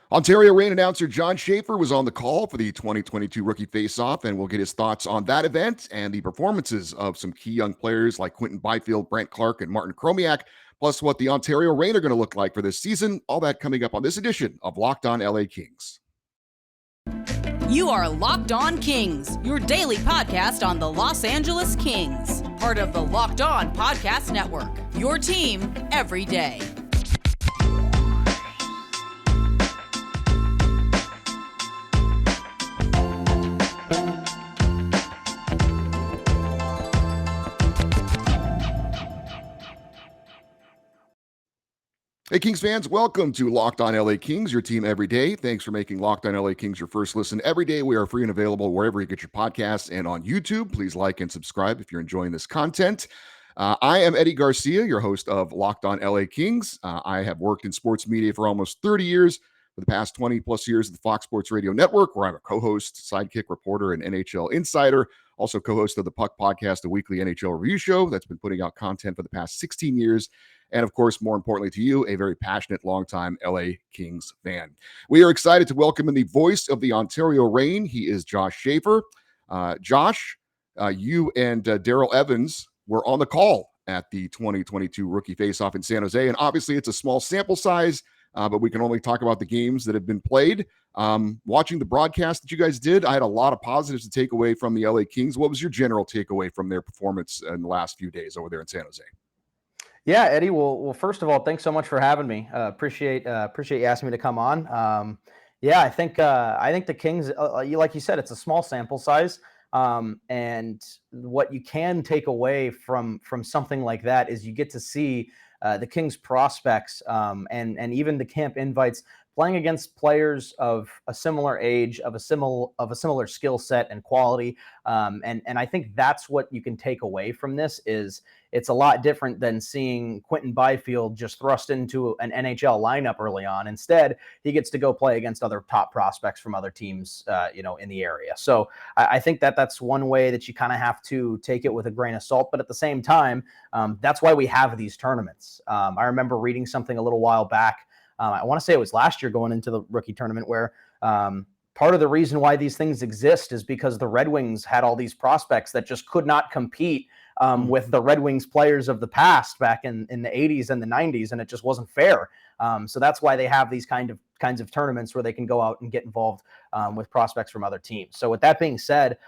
Ontario Reign announcer Josh Schaefer was on the call for the 2022 Rookie Faceoff, and we'll get his thoughts on that event and the performances of some key young players like Quinton Byfield, Brandt Clarke, and Martin Chromiak, plus what the Ontario Reign are going to look like for this season. All that coming up on this edition of Locked On LA Kings. You are Locked On Kings, your daily podcast on the Los Angeles Kings, part of the Locked On Podcast Network, your team every day. Hey, Kings fans, welcome to Locked On LA Kings, your team every day. Thanks for making Locked On LA Kings your first listen every day. We are free and available wherever you get your podcasts and on YouTube. Please like and subscribe if you're enjoying this content. I am Eddie Garcia, your host of Locked On LA Kings. I have worked in sports media for almost 30 years, for the past 20 plus years at the Fox Sports Radio Network, where I'm a co-host, sidekick reporter, and NHL insider. Also co-host of the Puck Podcast, a weekly NHL review show that's been putting out content for the past 16 years. And of course, more importantly to you, a very passionate, longtime LA Kings fan. We are excited to welcome in the voice of the Ontario Reign. He is Josh Schaefer. Josh, you and Daryl Evans were on the call at the 2022 Rookie Faceoff in San Jose. And obviously, it's a small sample size, but we can only talk about the games that have been played. Watching the broadcast that you guys did, I had a lot of positives to take away from the LA Kings. What was your general takeaway from their performance in the last few days over there in San Jose? Yeah, Eddie. Well, first of all, thanks so much for having me. Appreciate you asking me to come on. Yeah, I think the Kings, like you said, it's a small sample size, and what you can take away from something like that is you get to see the Kings prospects and even the camp invites playing against players of a similar age, of a similar skill set and quality, and I think that's what you can take away from this is. It's a lot different than seeing Quentin Byfield just thrust into an NHL lineup early on. Instead, he gets to go play against other top prospects from other teams, in the area. So I think that's one way that you kind of have to take it with a grain of salt. But at the same time, that's why we have these tournaments. I remember reading something a little while back. I want to say it was last year going into the rookie tournament where part of the reason why these things exist is because the Red Wings had all these prospects that just could not compete with the Red Wings players of the past back in the 80s and the 90s, and it just wasn't fair. So that's why they have these kinds of tournaments where they can go out and get involved with prospects from other teams. So with that being said,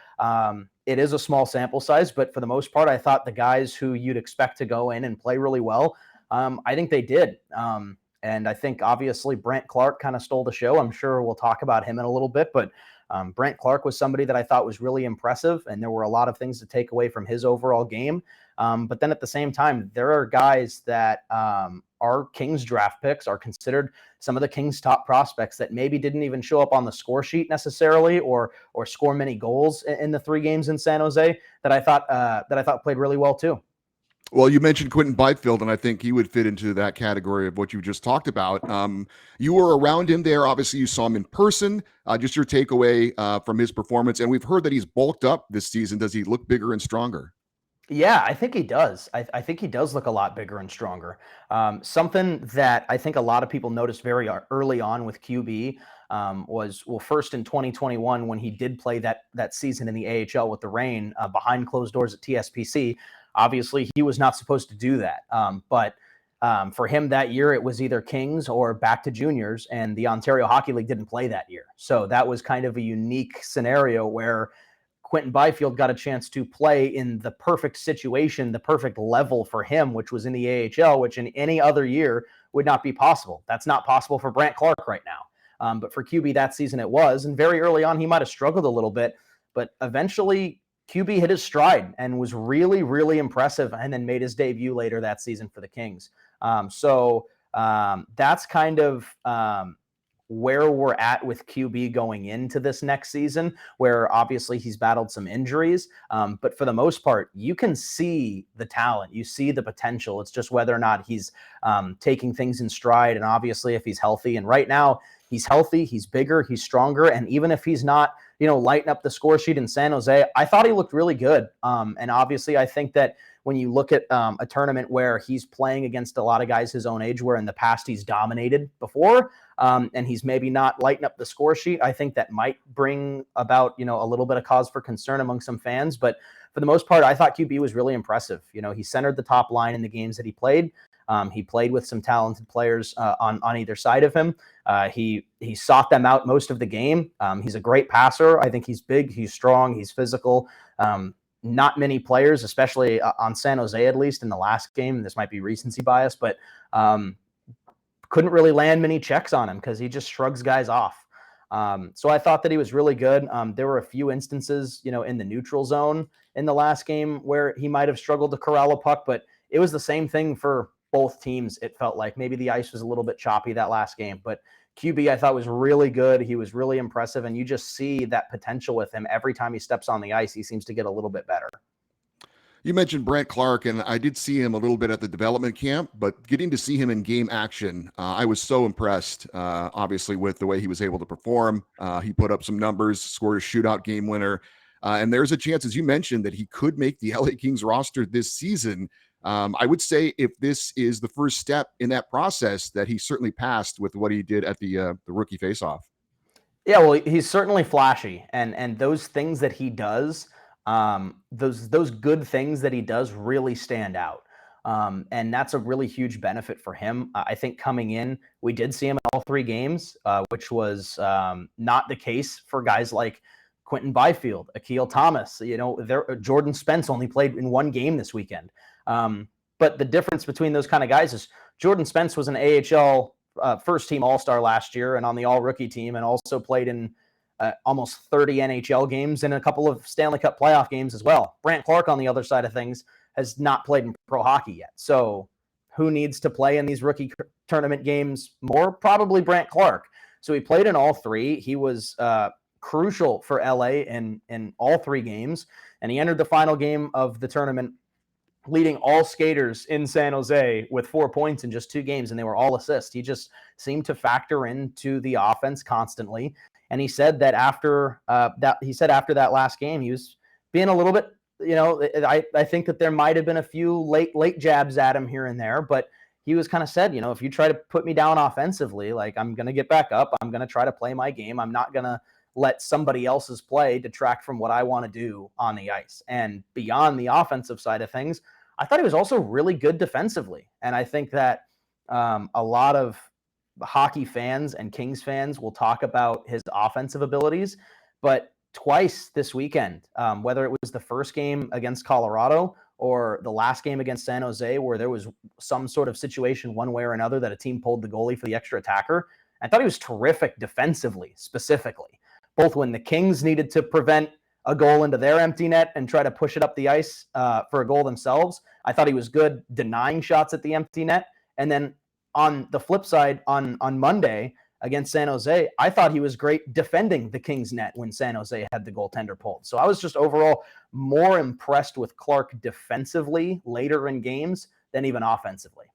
it is a small sample size, but for the most part, I thought the guys who you'd expect to go in and play really well, I think they did. And I think obviously Brent Clarke kind of stole the show. I'm sure we'll talk about him in a little bit, but Brandt Clarke was somebody that I thought was really impressive, and there were a lot of things to take away from his overall game. But then at the same time, there are guys that are Kings draft picks, are considered some of the Kings' top prospects that maybe didn't even show up on the score sheet necessarily, or score many goals in the 3 games in San Jose that I thought played really well too. Well, you mentioned Quinton Byfield, and I think he would fit into that category of what you just talked about. You were around him there. Obviously, you saw him in person. Just your takeaway from his performance. And we've heard that he's bulked up this season. Does he look bigger and stronger? Yeah, I think he does. I think he does look a lot bigger and stronger. Something that I think a lot of people noticed very early on with QB was, well, first in 2021 when he did play that season in the AHL with the Reign behind closed doors at TSPC. Obviously, he was not supposed to do that. But for him that year, it was either Kings or back to juniors, and the Ontario Hockey League didn't play that year. So that was kind of a unique scenario where Quinton Byfield got a chance to play in the perfect situation, the perfect level for him, which was in the AHL, which in any other year would not be possible. That's not possible for Brandt Clarke right now. But for QB that season it was, and very early on he might have struggled a little bit, but eventually QB hit his stride and was really, really impressive, and then made his debut later that season for the Kings. So that's kind of where we're at with QB going into this next season, where obviously he's battled some injuries. But for the most part, you can see the talent, you see the potential. It's just whether or not he's taking things in stride. And obviously if he's healthy, and right now he's healthy, he's bigger, he's stronger. And even if he's not, lighting up the score sheet in San Jose, I thought he looked really good. And obviously I think that when you look at a tournament where he's playing against a lot of guys his own age, where in the past he's dominated before, and he's maybe not lighting up the score sheet, I think that might bring about, a little bit of cause for concern among some fans. But for the most part, I thought QB was really impressive. He centered the top line in the games that he played. He played with some talented players on either side of him. He sought them out most of the game. He's a great passer. I think he's big, he's strong, he's physical. Not many players, especially on San Jose, at least in the last game, this might be recency bias, but couldn't really land many checks on him because he just shrugs guys off. So I thought that he was really good. There were a few instances, in the neutral zone in the last game where he might have struggled to corral a puck, but it was the same thing for both teams. It felt like maybe the ice was a little bit choppy that last game, but QB I thought was really good. He was really impressive, and you just see that potential with him. Every time he steps on the ice, he seems to get a little bit better. You mentioned Brandt Clarke, and I did see him a little bit at the development camp, but getting to see him in game action, I was so impressed, obviously, with the way he was able to perform. He put up some numbers, scored a shootout game winner, and there's a chance, as you mentioned, that he could make the LA Kings roster this season. I would say if this is the first step in that process, that he certainly passed with what he did at the rookie faceoff. Yeah, well, he's certainly flashy, and those things that he does, those good things that he does really stand out. And that's a really huge benefit for him. I think coming in, we did see him in all 3 games, which was not the case for guys like Quinton Byfield, Akil Thomas. Jordan Spence only played in 1 game this weekend. But the difference between those kind of guys is Jordan Spence was an AHL first-team All-Star last year and on the All-Rookie team, and also played in almost 30 NHL games and a couple of Stanley Cup playoff games as well. Brandt Clarke, on the other side of things, has not played in pro hockey yet. So who needs to play in these rookie tournament games more? Probably Brandt Clarke. So he played in all 3. He was crucial for LA in all 3 games, and he entered the final game of the tournament leading all skaters in San Jose with 4 points in just 2 games, and they were all assists. He just seemed to factor into the offense constantly. And he said that after that last game, he was being a little bit, I think that there might have been a few late jabs at him here and there, but he was kind of said, if you try to put me down offensively, like, I'm going to get back up. I'm going to try to play my game. I'm not going to let somebody else's play detract from what I want to do on the ice. And beyond the offensive side of things, I thought he was also really good defensively. And I think that a lot of hockey fans and Kings fans will talk about his offensive abilities, but twice this weekend, whether it was the first game against Colorado or the last game against San Jose, where there was some sort of situation one way or another that a team pulled the goalie for the extra attacker, I thought he was terrific defensively, specifically, both when the Kings needed to prevent a goal into their empty net and try to push it up the ice for a goal themselves. I thought he was good denying shots at the empty net. And then on the flip side, on Monday against San Jose, I thought he was great defending the Kings net when San Jose had the goaltender pulled. So I was just overall more impressed with Clarke defensively later in games than even offensively.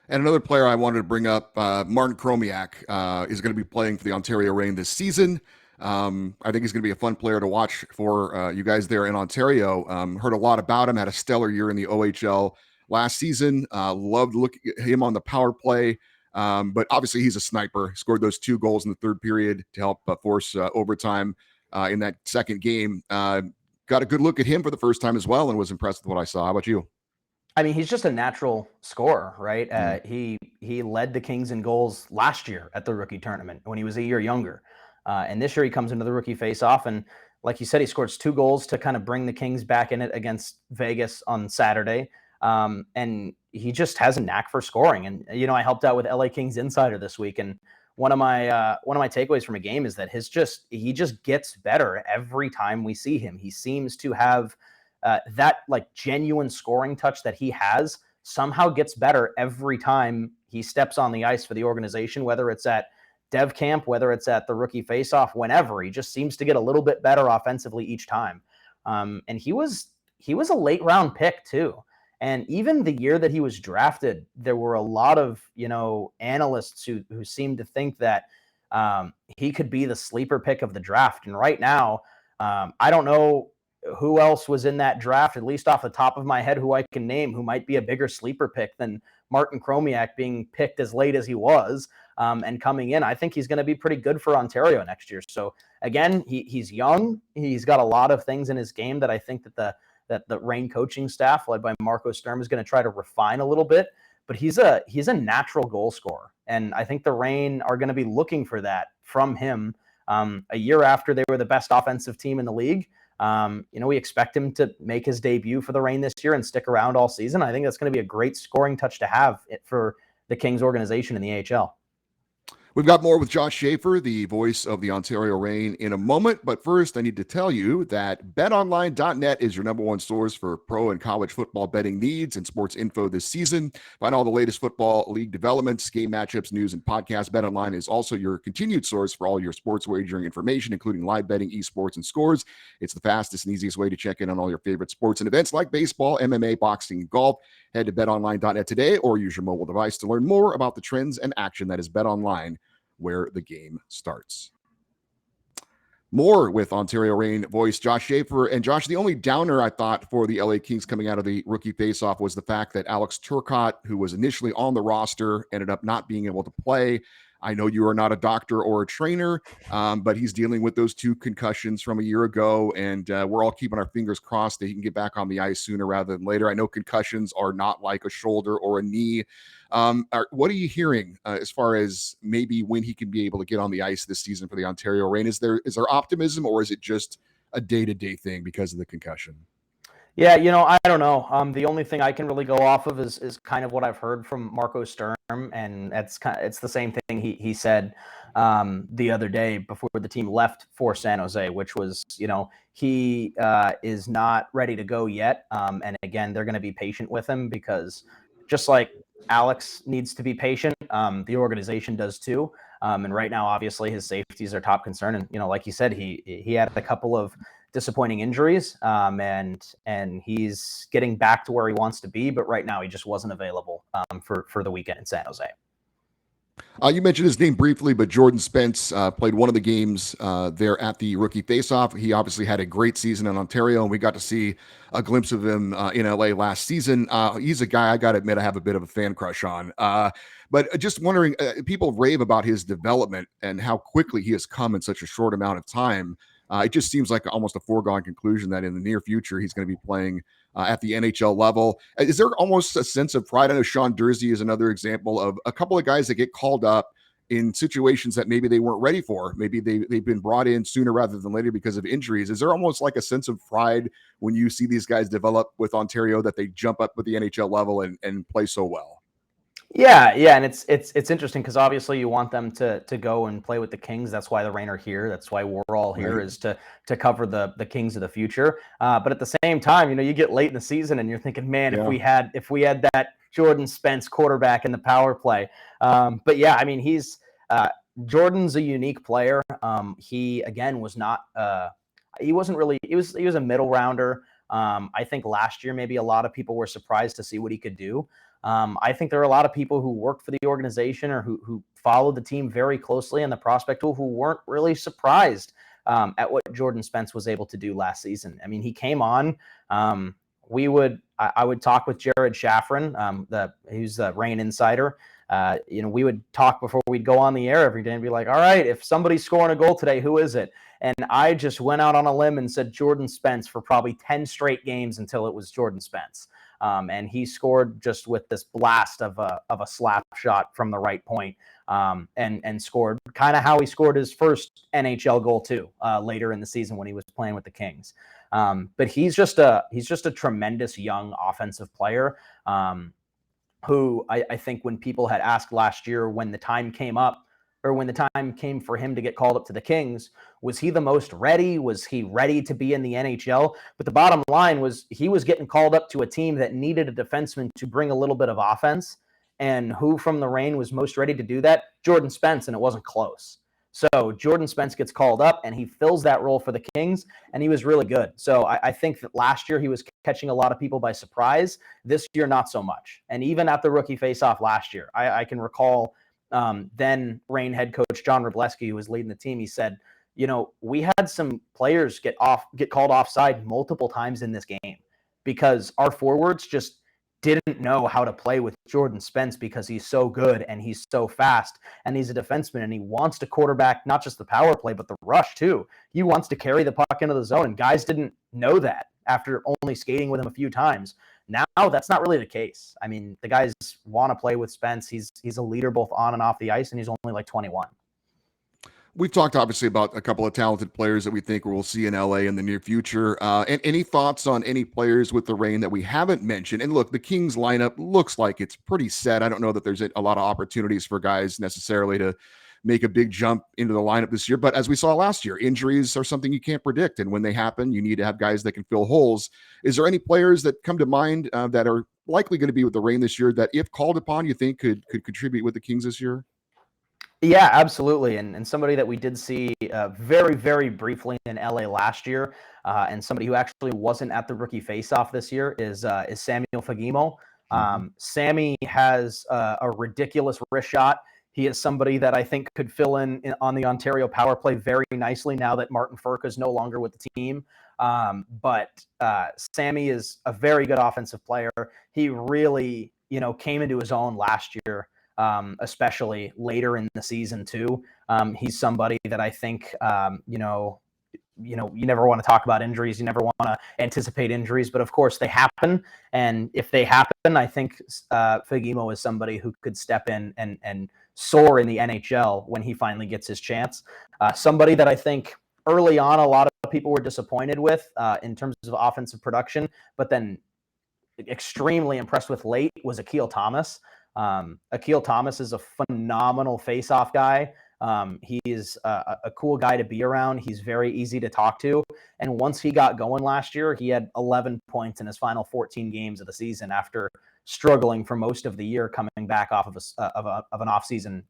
And another player I wanted to bring up, Martin Chromiak, is going to be playing for the Ontario Reign this season. I think he's going to be a fun player to watch for you guys there in Ontario. Heard a lot about him, had a stellar year in the OHL last season. Loved looking at him on the power play. But obviously he's a sniper. He scored those 2 goals in the third period to help force overtime in that second game. Got a good look at him for the first time as well and was impressed with what I saw. How about you? I mean, he's just a natural scorer, right? He led the Kings in goals last year at the rookie tournament when he was a year younger. And this year he comes into the rookie faceoff, and like you said, he scores 2 goals to kind of bring the Kings back in it against Vegas on Saturday. And he just has a knack for scoring. And, I helped out with LA Kings Insider this week. And one of my takeaways from a game is that he just gets better every time we see him. He seems to have that like genuine scoring touch that he has somehow gets better every time he steps on the ice for the organization, whether it's at dev camp, whether it's at the rookie faceoff, whenever. He just seems to get a little bit better offensively each time. And he was a late round pick too. And even the year that he was drafted, there were a lot of, analysts who seemed to think that he could be the sleeper pick of the draft. And right now, I don't know who else was in that draft, at least off the top of my head, who I can name, who might be a bigger sleeper pick than Martin Chromiak being picked as late as he was and coming in. I think he's going to be pretty good for Ontario next year. So again, he's young. He's got a lot of things in his game that I think that the Reign coaching staff, led by Marco Sturm, is going to try to refine a little bit. But he's a natural goal scorer, and I think the Reign are going to be looking for that from him. A year after they were the best offensive team in the league, we expect him to make his debut for the Reign this year and stick around all season. I think that's going to be a great scoring touch to have for the Kings organization in the AHL. We've got more with Josh Schaefer, the voice of the Ontario Reign, in a moment. But first, I need to tell you that betonline.net is your number one source for pro and college football betting needs and sports info this season. Find all the latest football league developments, game matchups, news, and podcasts. BetOnline is also your continued source for all your sports wagering information, including live betting, esports, and scores. It's the fastest and easiest way to check in on all your favorite sports and events like baseball, MMA, boxing, and golf. Head to betonline.net today or use your mobile device to learn more about the trends and action that is BetOnline, where the game starts. More with Ontario Reign voice Josh Schaefer. And Josh, the only downer I thought for the LA Kings coming out of the rookie faceoff was the fact that Alex Turcotte, who was initially on the roster, ended up not being able to play. I know you are not a doctor or a trainer, but he's dealing with those 2 concussions from a year ago, and we're all keeping our fingers crossed that he can get back on the ice sooner rather than later. I know concussions are not like a shoulder or a knee. What are you hearing as far as maybe when he can be able to get on the ice this season for the Ontario Reign? Is there optimism, or is it just a day-to-day thing because of the concussion? Yeah, I don't know. The only thing I can really go off of is kind of what I've heard from Marco Sturm, and it's the same thing he said the other day before the team left for San Jose, which was, he is not ready to go yet. And again, they're going to be patient with him because just like Alex needs to be patient, the organization does too. And right now, obviously, his safety is our top concern. And, like you said, he had a couple of disappointing injuries, and he's getting back to where he wants to be. But right now, he just wasn't available for the weekend in San Jose. You mentioned his name briefly, but Jordan Spence played one of the games there at the rookie faceoff. He obviously had a great season in Ontario, and we got to see a glimpse of him in LA last season. He's a guy I got to admit I have a bit of a fan crush on. But just wondering, people rave about his development and how quickly he has come in such a short amount of time. It just seems like almost a foregone conclusion that in the near future he's going to be playing at the NHL level. Is there almost a sense of pride? I know Sean Dursey is another example of a couple of guys that get called up in situations that maybe they weren't ready for. Maybe they've been brought in sooner rather than later because of injuries. Is there almost like a sense of pride when you see these guys develop with Ontario that they jump up with the NHL level and play so well? Yeah, and it's interesting because obviously you want them to go and play with the Kings. That's why the Reign are here. That's why we're all here, is to cover the Kings of the future. But at the same time, you get late in the season and you're thinking, man, if we had that Jordan Spence quarterback in the power play. But yeah, I mean, Jordan's a unique player. He again was not he wasn't really he was a middle rounder. I think last year maybe a lot of people were surprised to see what he could do. I think there are a lot of people who worked for the organization or who followed the team very closely in the prospect pool who weren't really surprised at what Jordan Spence was able to do last season. I mean, he came on. I would talk with Jared Shaffrin, who's the Reign insider. We would talk before we'd go on the air every day and be like, all right, if somebody's scoring a goal today, who is it? And I just went out on a limb and said Jordan Spence for probably 10 straight games until it was Jordan Spence. And he scored just with this blast of a slap shot from the right point, and scored kind of how he scored his first NHL goal too, later in the season when he was playing with the Kings. But he's just a tremendous young offensive player, who I think when people had asked last year when the time came up, or when the time came for him to get called up to the Kings, was he the most ready? Was he ready to be in the NHL? But the bottom line was he was getting called up to a team that needed a defenseman to bring a little bit of offense. And who from the Reign was most ready to do that? Jordan Spence, and it wasn't close. So Jordan Spence gets called up, and he fills that role for the Kings, and he was really good. So I think that last year he was catching a lot of people by surprise. This year, not so much. And even at the rookie faceoff last year, I can recall then Reign head coach John Wroblewski, who was leading the team, he said, we had some players get called offside multiple times in this game because our forwards just didn't know how to play with Jordan Spence because he's so good and he's so fast and he's a defenseman and he wants to quarterback not just the power play but the rush too. He wants to carry the puck into the zone, and guys didn't know that after only skating with him a few times. Now that's not really the case. I mean, the guys want to play with Spence. He's a leader both on and off the ice, and he's only like 21. We've talked obviously about a couple of talented players that we think we'll see in LA in the near future. And any thoughts on any players with the Reign that we haven't mentioned? And look, the Kings lineup looks like it's pretty set. I don't know that there's a lot of opportunities for guys necessarily to make a big jump into the lineup this year. But as we saw last year, injuries are something you can't predict. And when they happen, you need to have guys that can fill holes. Is there any players that come to mind that are likely going to be with the Reign this year that, if called upon, you think could contribute with the Kings this year? Yeah, absolutely. And somebody that we did see very, very briefly in LA last year, and somebody who actually wasn't at the Rookie Faceoff this year is Samuel Fagemo. Sammy has a ridiculous wrist shot. He is somebody that I think could fill in on the Ontario power play very nicely now that Martin Furka is no longer with the team. But Sammy is a very good offensive player. He really, came into his own last year. Especially later in the season too. He's somebody that I think, you never want to talk about injuries. You never want to anticipate injuries, but of course they happen. And if they happen, I think Fagemo is somebody who could step in and soar in the NHL when he finally gets his chance. Somebody that I think early on, a lot of people were disappointed with in terms of offensive production, but then extremely impressed with late was Akil Thomas. Akil Thomas is a phenomenal face-off guy. He is a cool guy to be around. He's very easy to talk to. And once he got going last year, he had 11 points in his final 14 games of the season after struggling for most of the year coming back off of an off-season,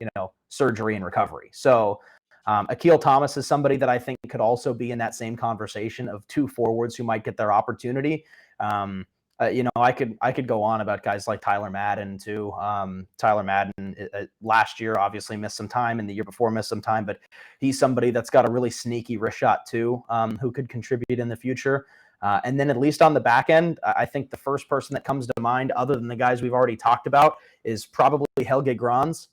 surgery and recovery. So Akil Thomas is somebody that I think could also be in that same conversation of two forwards who might get their opportunity. I could go on about guys like Tyler Madden too. Tyler Madden last year obviously missed some time, and the year before missed some time, but he's somebody that's got a really sneaky wrist shot too, who could contribute in the future. And then at least on the back end, I think the first person that comes to mind, other than the guys we've already talked about, is probably Helge Grans.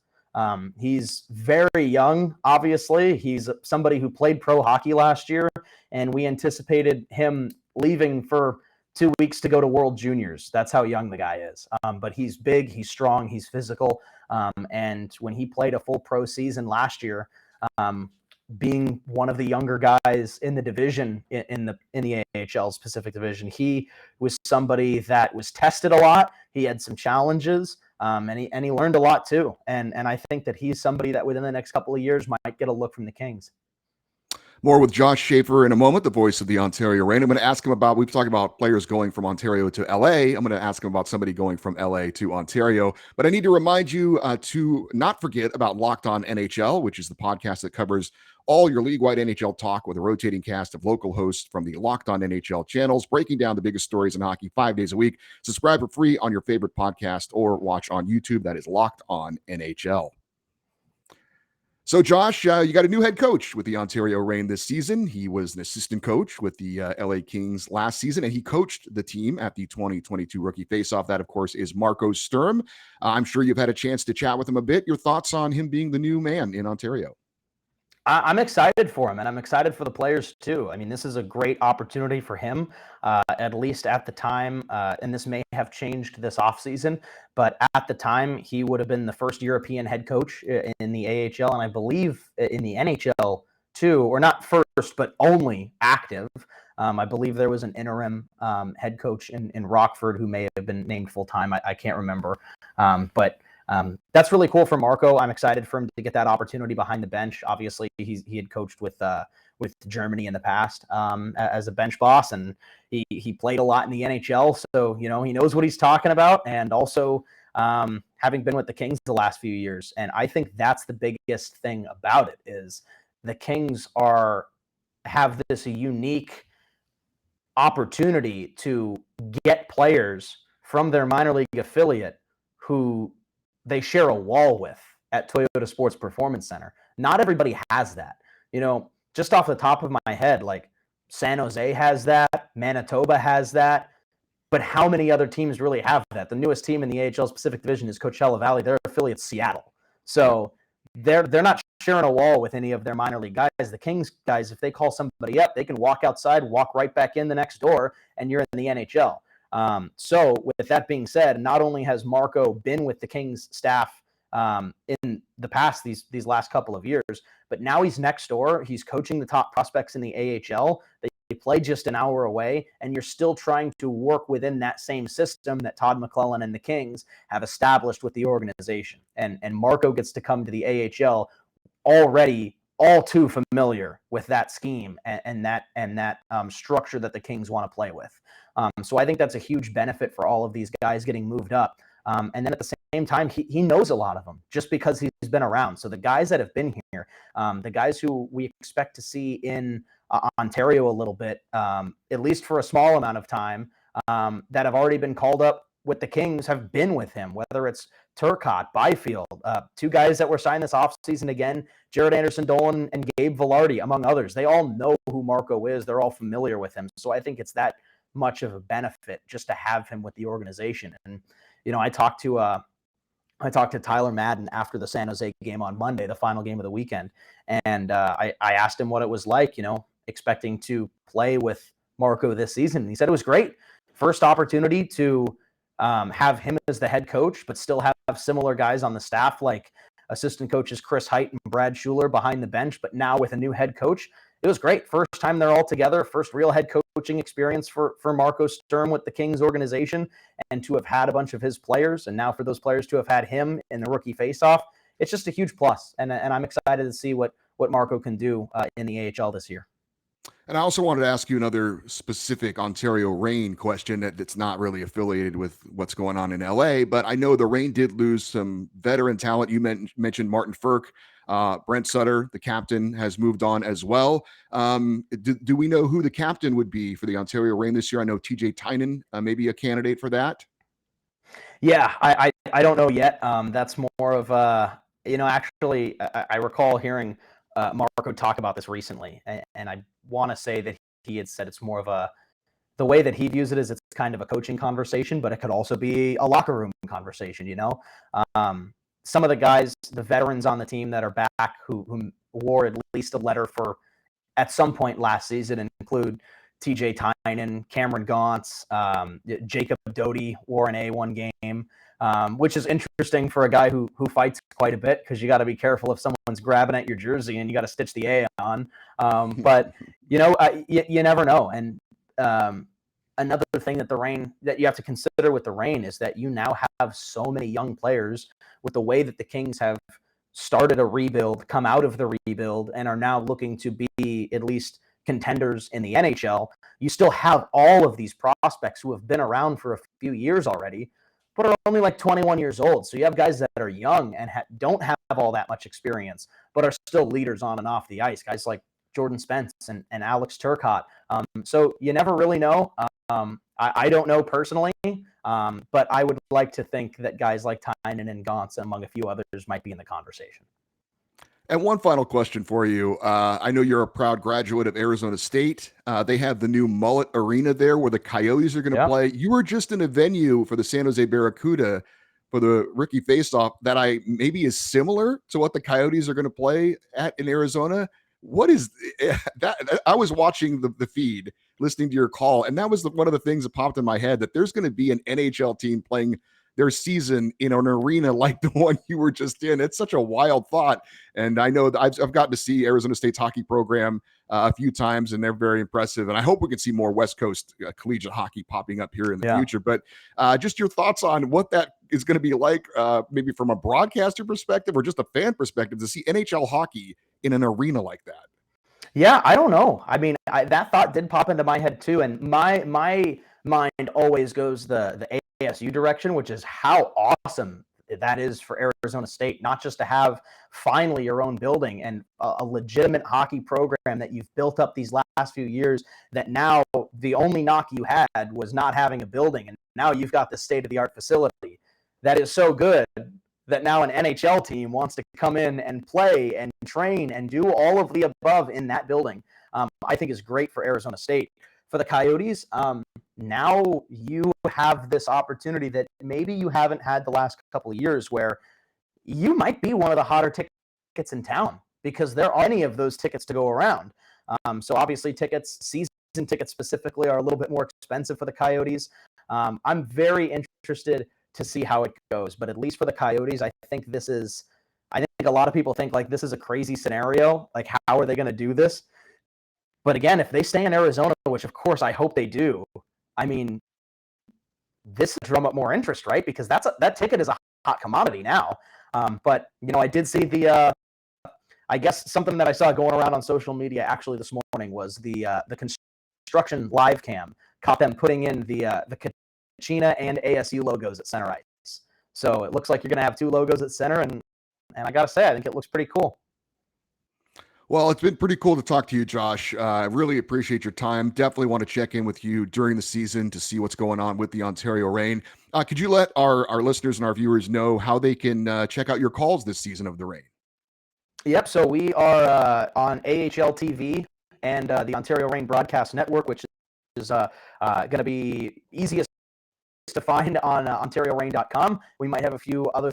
He's very young, obviously. He's somebody who played pro hockey last year, and we anticipated him leaving for 2 weeks to go to World Juniors. That's how young the guy is. But he's big, he's strong, he's physical. And when he played a full pro season last year, being one of the younger guys in the division, in the AHL's Pacific Division, he was somebody that was tested a lot. He had some challenges, and he learned a lot too. And I think that he's somebody that within the next couple of years might get a look from the Kings. More with Josh Schaefer in a moment, the voice of the Ontario Reign. I'm going to ask him about, we've talked about players going from Ontario to LA. I'm going to ask him about somebody going from LA to Ontario. But I need to remind you to not forget about Locked On NHL, which is the podcast that covers all your league-wide NHL talk with a rotating cast of local hosts from the Locked On NHL channels, breaking down the biggest stories in hockey 5 days a week. Subscribe for free on your favorite podcast or watch on YouTube. That is Locked On NHL. So, Josh, you got a new head coach with the Ontario Reign this season. He was an assistant coach with the LA Kings last season, and he coached the team at the 2022 Rookie Faceoff. That, of course, is Marco Sturm. I'm sure you've had a chance to chat with him a bit. Your thoughts on him being the new man in Ontario? I'm excited for him, and I'm excited for the players too. I mean, this is a great opportunity for him, at least at the time, and this may have changed this offseason, but at the time, he would have been the first European head coach in the AHL, and I believe in the NHL too, or not first, but only active. I believe there was an interim head coach in Rockford who may have been named full-time. I can't remember, but that's really cool for Marco. I'm excited for him to get that opportunity behind the bench. Obviously, he had coached with Germany in the past as a bench boss, and he played a lot in the NHL, so he knows what he's talking about. And also, having been with the Kings the last few years, and I think that's the biggest thing about it is the Kings have this unique opportunity to get players from their minor league affiliate who they share a wall with at Toyota Sports Performance Center. Not everybody has that. just off the top of my head, like San Jose has that, Manitoba has that, but how many other teams really have that? The newest team in the AHL's Pacific Division is Coachella Valley. Their affiliate's Seattle. So they're not sharing a wall with any of their minor league guys. The Kings guys, if they call somebody up, they can walk outside, walk right back in the next door, and you're in the NHL. So with that being said, not only has Marco been with the Kings staff in the past, these last couple of years, but now he's next door. He's coaching the top prospects in the AHL. They play just an hour away, and you're still trying to work within that same system that Todd McClellan and the Kings have established with the organization. And Marco gets to come to the AHL already all too familiar with that scheme and that structure that the Kings want to play with. So I think that's a huge benefit for all of these guys getting moved up. And then at the same time, he knows a lot of them just because he's been around. So the guys that have been here, the guys who we expect to see in Ontario a little bit, at least for a small amount of time, that have already been called up with the Kings have been with him, whether it's Turcotte, Byfield, two guys that were signed this offseason again, Jared Anderson-Dolan and Gabe Velarde, among others. They all know who Marco is. They're all familiar with him. So I think it's that much of a benefit just to have him with the organization. And, you know, I talked to Tyler Madden after the San Jose game on Monday, the final game of the weekend. And I asked him what it was like, you know, expecting to play with Marco this season. And he said it was great. First opportunity to have him as the head coach, but still have similar guys on the staff like assistant coaches Chris Height and Brad Schuler behind the bench. But now with a new head coach, it was great. First time they're all together, first real head coaching experience for Marco Sturm with the Kings organization, and to have had a bunch of his players, and now for those players to have had him in the rookie faceoff, it's just a huge plus. And I'm excited to see what Marco can do in the AHL this year. And I also wanted to ask you another specific Ontario Reign question that's not really affiliated with what's going on in LA, but I know the Reign did lose some veteran talent. You mentioned Martin Ferk, Brent Sutter, the captain, has moved on as well. Do we know who the captain would be for the Ontario Reign this year? I know TJ Tynan may be a candidate for that. Yeah, I don't know yet. That's more of actually, I recall hearing Marco talk about this recently, and I want to say that he had said it's more of the way that he views it is it's kind of a coaching conversation, but it could also be a locker room conversation, you know? Some of the guys, the veterans on the team that are back who wore at least a letter for at some point last season include TJ Tynan, Cameron Gauntz, Jacob Doty wore an A1 game, which is interesting for a guy who fights quite a bit because you got to be careful if someone's grabbing at your jersey and you got to stitch the A on. But, you know, you never know. And another thing that you have to consider with the Reign is that you now have so many young players with the way that the Kings have started a rebuild, come out of the rebuild, and are now looking to be at least contenders in the NHL. You still have all of these prospects who have been around for a few years already, but are only like 21 years old. So you have guys that are young and don't have all that much experience, but are still leaders on and off the ice. Guys like Jordan Spence and Alex Turcotte. So you never really know. I don't know personally, but I would like to think that guys like Tynan and Gauntz, among a few others, might be in the conversation. And one final question for you. I know you're a proud graduate of Arizona State. They have the new Mullet Arena there where the Coyotes are going to play. You were just in a venue for the San Jose Barracuda for the Rookie Faceoff that maybe is similar to what the Coyotes are going to play at in Arizona. What is that? I was watching the feed, listening to your call, and that was one of the things that popped in my head, that there's going to be an NHL team playing their season in an arena like the one you were just in. It's such a wild thought. And I know that I've gotten to see Arizona State's hockey program a few times, and they're very impressive. And I hope we can see more West Coast collegiate hockey popping up here in the future. But just your thoughts on what that is going to be like, maybe from a broadcaster perspective or just a fan perspective, to see NHL hockey in an arena like that. Yeah, I don't know. I mean, that thought did pop into my head too. And my mind always goes the ASU direction, which is how awesome that is for Arizona State, not just to have finally your own building and a legitimate hockey program that you've built up these last few years, that now the only knock you had was not having a building. And now you've got the state-of-the-art facility that is so good that now an NHL team wants to come in and play and train and do all of the above in that building, I think is great for Arizona State. For the Coyotes, now you have this opportunity that maybe you haven't had the last couple of years, where you might be one of the hotter tickets in town because there are any of those tickets to go around. So obviously season tickets specifically, are a little bit more expensive for the Coyotes. I'm very interested to see how it goes, but at least for the Coyotes, I think a lot of people think like this is a crazy scenario. Like, how are they going to do this? But again, if they stay in Arizona, which of course I hope they do, I mean, this will drum up more interest, right? Because that ticket is a hot commodity now. But I did see I guess something that I saw going around on social media actually this morning was the construction live cam caught them putting in the Kachina and ASU logos at center ice. So it looks like you're going to have two logos at center, and I got to say, I think it looks pretty cool. Well, it's been pretty cool to talk to you, Josh. I really appreciate your time. Definitely want to check in with you during the season to see what's going on with the Ontario Reign. Could you let our listeners and our viewers know how they can check out your calls this season of the Reign? Yep. So we are on AHL TV and the Ontario Reign Broadcast Network, which is going to be easiest to find on OntarioReign.com. We might have a few other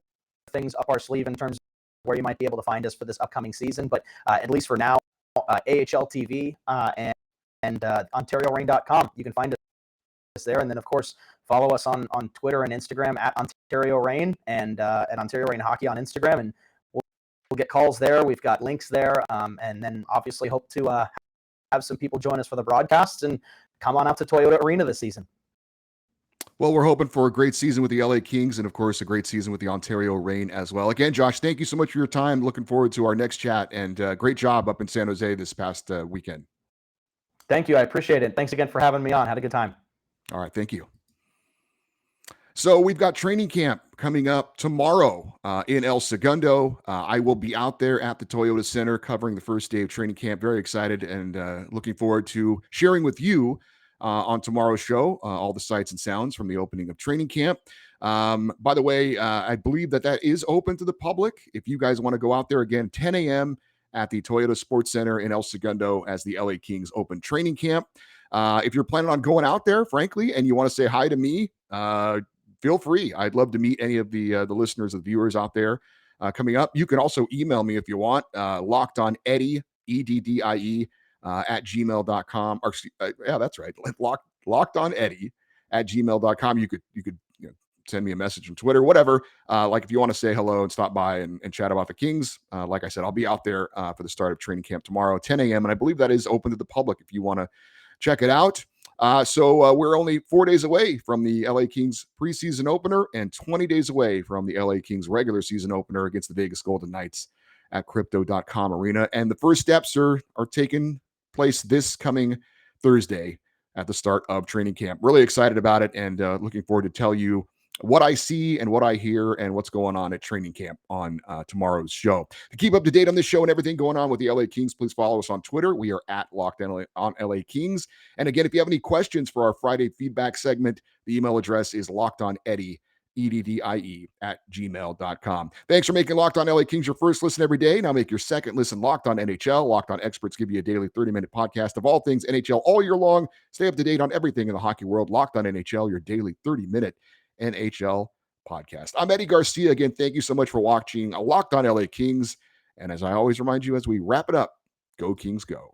things up our sleeve in terms of where you might be able to find us for this upcoming season, but at least for now, AHL TV and OntarioReign.com. You can find us there, and then of course follow us on Twitter and Instagram at Ontario Reign and at Ontario Reign Hockey on Instagram, and we'll get calls there. We've got links there, and then obviously hope to have some people join us for the broadcasts and come on out to Toyota Arena this season. Well, we're hoping for a great season with the LA Kings and, of course, a great season with the Ontario Reign as well. Again, Josh, thank you so much for your time. Looking forward to our next chat, and great job up in San Jose this past weekend. Thank you. I appreciate it. Thanks again for having me on. Had a good time. All right. Thank you. So we've got training camp coming up tomorrow in El Segundo. I will be out there at the Toyota Center covering the first day of training camp. Very excited and looking forward to sharing with you on tomorrow's show all the sights and sounds from the opening of training camp. By the way, I believe that is open to the public. If you guys want to go out there, again, 10 a.m. at the Toyota Sports Center in El Segundo as the LA Kings open training camp. If you're planning on going out there, frankly, and you want to say hi to me, feel free. I'd love to meet any of the listeners and viewers out there coming up. You can also email me if you want, lockedoneddie, EDDIE, at gmail.com. Or, yeah, that's right. Lockedoneddie at gmail.com. You could send me a message on Twitter, whatever. Like if you want to say hello and stop by and chat about the Kings, like I said, I'll be out there for the start of training camp tomorrow, 10 a.m. And I believe that is open to the public if you want to check it out. So we're only 4 days away from the LA Kings preseason opener and 20 days away from the LA Kings regular season opener against the Vegas Golden Knights at Crypto.com Arena. And the first steps are taking place this coming Thursday at the start of training camp. Really excited about it and looking forward to tell you what I see and what I hear and what's going on at training camp on tomorrow's show. To keep up to date on this show and everything going on with the LA Kings, please follow us on Twitter. We are at Locked on LA Kings. And again, if you have any questions for our Friday feedback segment, the email address is lockedoneddie, EDDIE, at gmail.com. Thanks for making Locked on LA Kings your first listen every day. Now make your second listen Locked on NHL. Locked on Experts give you a daily 30-minute podcast of all things NHL all year long. Stay up to date on everything in the hockey world. Locked on NHL, your daily 30-minute NHL podcast. I'm Eddie Garcia. Again, thank you so much for watching Locked on LA Kings. And as I always remind you as we wrap it up, go Kings go.